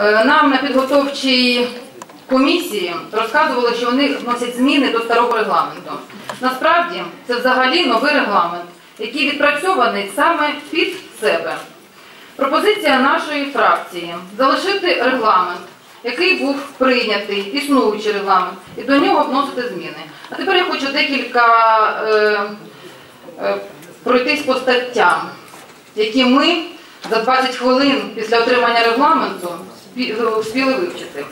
Нам на підготовчій комісії розказували, що вони вносять зміни до старого регламенту. Насправді, це взагалі новий регламент, який відпрацьований саме під себе. Пропозиція нашої фракції – залишити регламент, який був прийнятий, існуючий регламент, і до нього вносити зміни. А тепер я хочу декілька пройтись по статтям, які ми за 20 хвилин після отримання регламенту встигли вивчити.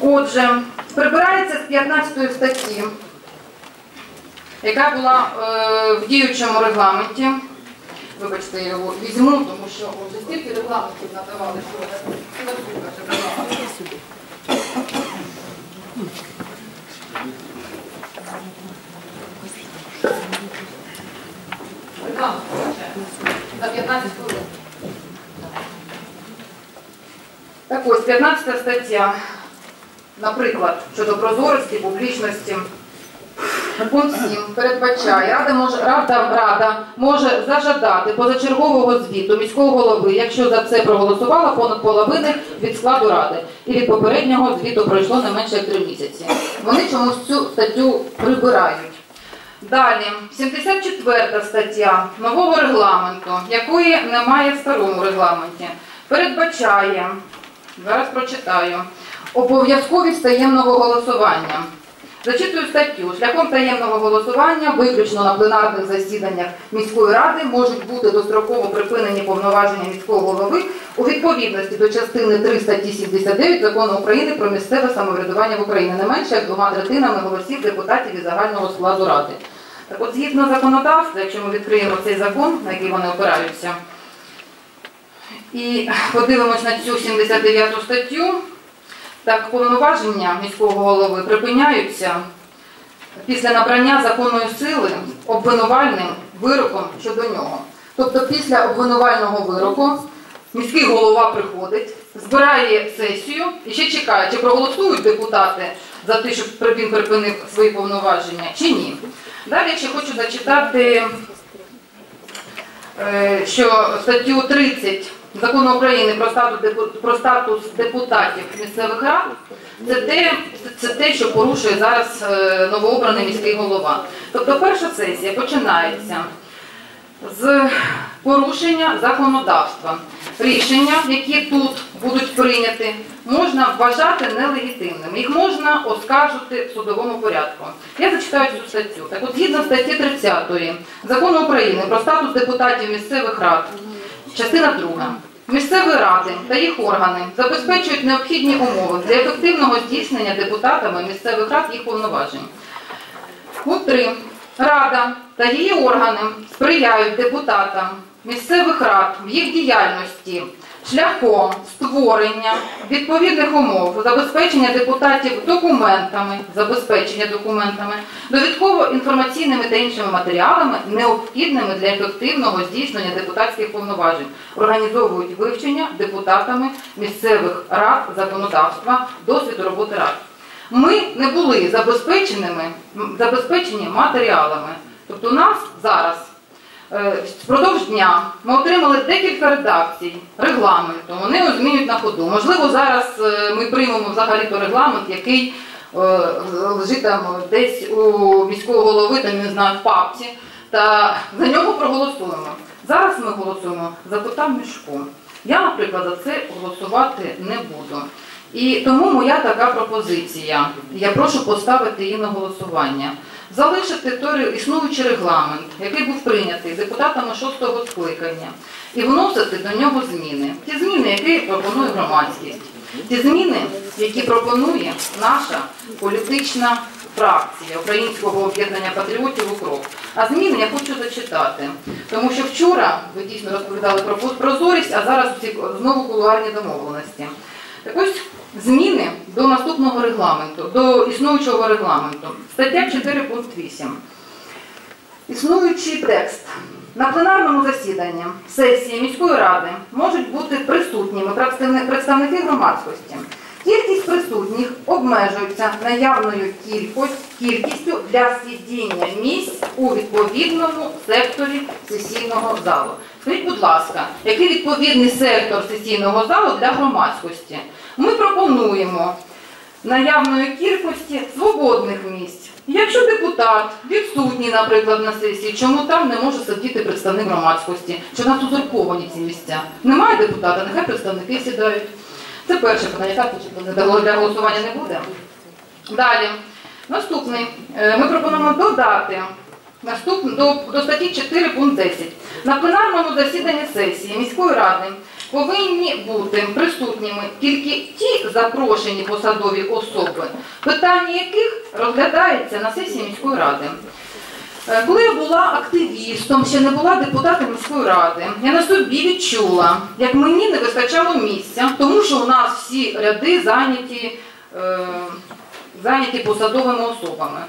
Отже, прибирається з 15 статті, яка була в діючому регламенті. Вибачте, я його візьму, тому що вже стільки регламентів надавали, що регламент за 15 хвилин. Так ось, 15 стаття, наприклад, щодо прозорості, публічності. Пункт 7 передбачає, Рада може зажадати позачергового звіту міського голови, якщо за це проголосувало понад половини від складу Ради. І від попереднього звіту пройшло не менше як 3 місяці. Вони чомусь цю статтю прибирають. Далі, 74 стаття нового регламенту, якої немає в старому регламенті, передбачає, зараз прочитаю, обов'язковість таємного голосування. Зачитую статтю. Шляхом таємного голосування виключно на пленарних засіданнях міської ради можуть бути достроково припинені повноваження міського голови у відповідності до частини 3 статті 79 Закону України про місцеве самоврядування в Україні не менше як 2/3 голосів депутатів із загального складу ради. Так от, згідно законодавства, якщо ми відкриємо цей закон, на який вони опираються, і подивимось на цю 79 статтю, так, повноваження міського голови припиняються після набрання законної сили обвинувальним вироком щодо нього. Тобто після обвинувального вироку міський голова приходить, збирає сесію і ще чекає, чи проголосують депутати за те, щоб він припинив свої повноваження, чи ні. Далі я ще хочу зачитати, що статтю 30 Закону України про статус депутатів місцевих рад – це те, що порушує зараз новообраний міський голова. Тобто перша сесія починається з порушення законодавства. Рішення, які тут будуть прийняті, можна вважати нелегітимними. Їх можна оскаржити в судовому порядку. Я зачитаю цю статтю. Так от, згідно статті 30 Закону України про статус депутатів місцевих рад, частина 2. Місцеві ради та їх органи забезпечують необхідні умови для ефективного здійснення депутатами місцевих рад їх повноважень. Пункт 3. Рада та її органи сприяють депутатам місцевих рад в їх діяльності шляхом створення відповідних умов, забезпечення депутатів документами, довідково-інформаційними та іншими матеріалами, необхідними для ефективного здійснення депутатських повноважень, організовують вивчення депутатами місцевих рад законодавства, досвіду роботи рад. Ми не були забезпечені матеріалами. Тобто у нас зараз впродовж дня ми отримали декілька редакцій регламенту, вони його змінюють на ходу. Можливо, зараз ми приймемо взагалі-то регламент, який лежить там десь у міського голови, там, не знаю, в папці, та за нього проголосуємо. Зараз ми голосуємо за кота в мішку. Я, наприклад, за це голосувати не буду. І тому моя така пропозиція. Я прошу поставити її на голосування. Залишити той існуючий регламент, який був прийнятий депутатами 6-го скликання, і вносити до нього зміни. Ті зміни, які пропонує громадськість. Ті зміни, які пропонує наша політична фракція Українського об'єднання патріотів «УКРОП». А зміни я хочу зачитати. Тому що вчора ви дійсно розповідали про прозорість, а зараз знову кулуарні домовленості. Так ось, зміни до наступного регламенту, до існуючого регламенту. Стаття 4, пункт 8. Існуючий текст. На пленарному засіданні сесії міської ради можуть бути присутніми представники громадськості. Кількість присутніх обмежується наявною кількістю для сидіння місць у відповідному секторі сесійного залу. Скажіть, будь ласка, який відповідний сектор сесійного залу для громадськості? Ми пропонуємо наявної кількості свободних місць. Якщо депутат відсутній, наприклад, на сесії, чому там не може сидіти представник громадськості? Чи у нас узурповані ці місця? Немає депутата, нехай представники сідають. Це перше питання, так для голосування не буде. Далі, наступний. Ми пропонуємо додати до статті 4 пункт 10. На пленарному засіданні сесії міської ради повинні бути присутніми тільки ті запрошені посадові особи, питання яких розглядається на сесії міської ради. Коли я була активістом, ще не була депутатом міської ради, я на собі відчула, як мені не вистачало місця, тому що у нас всі ряди зайняті посадовими особами.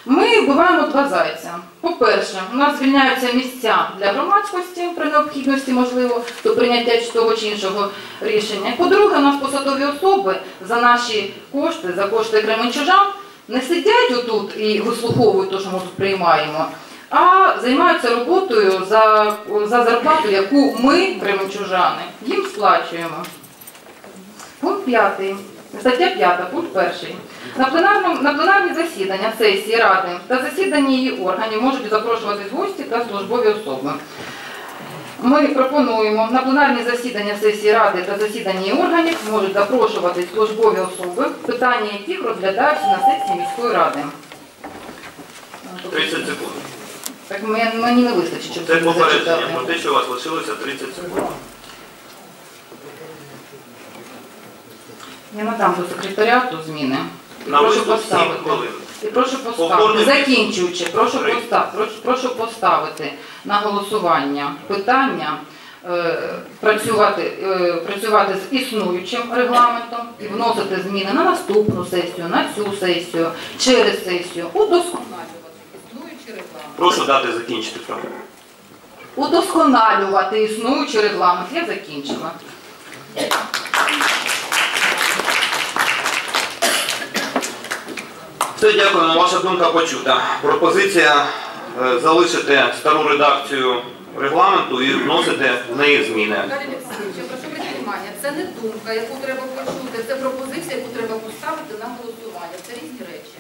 Ми вбиваємо два зайця. По-перше, у нас звільняються місця для громадськості при необхідності, можливо, до прийняття того чи іншого рішення. По-друге, у нас посадові особи за наші кошти, за кошти кременчужан, не сидять отут і вислуховують те, що ми тут приймаємо, а займаються роботою за зарплату, яку ми, кременчужани, їм сплачуємо. Пункт 5. Стаття 5, пункт 1. На пленарні засідання сесії Ради та засідання її органів можуть запрошуватись гості та службові особи. Ми пропонуємо на пленарні засідання сесії Ради та засідання її органів можуть запрошуватись службові особи, питання яких розглядаються на сесії міської ради. 30 секунд. Так мені не вистачить, щоб Це це попередження зачитати. про те, що у вас лишилося 30 секунд. Я надам до секретаріату зміни. На виступ 7 хвилин. І прошу поставити, Повторний закінчуючи, Три. прошу поставити на голосування питання працювати з існуючим регламентом і вносити зміни на наступну сесію, на цю сесію, через сесію, удосконалювати існуючий регламент. Прошу дати закінчити фразу. Удосконалювати існуючий регламент. Я закінчила. Все, дякуємо. Ваша думка почута. Пропозиція залишити стару редакцію регламенту і вносити в неї зміни. Віталій Олексійович, я прошу звернути увагу, це не думка, яку треба почути, це пропозиція, яку треба поставити на голосування. Це різні речі.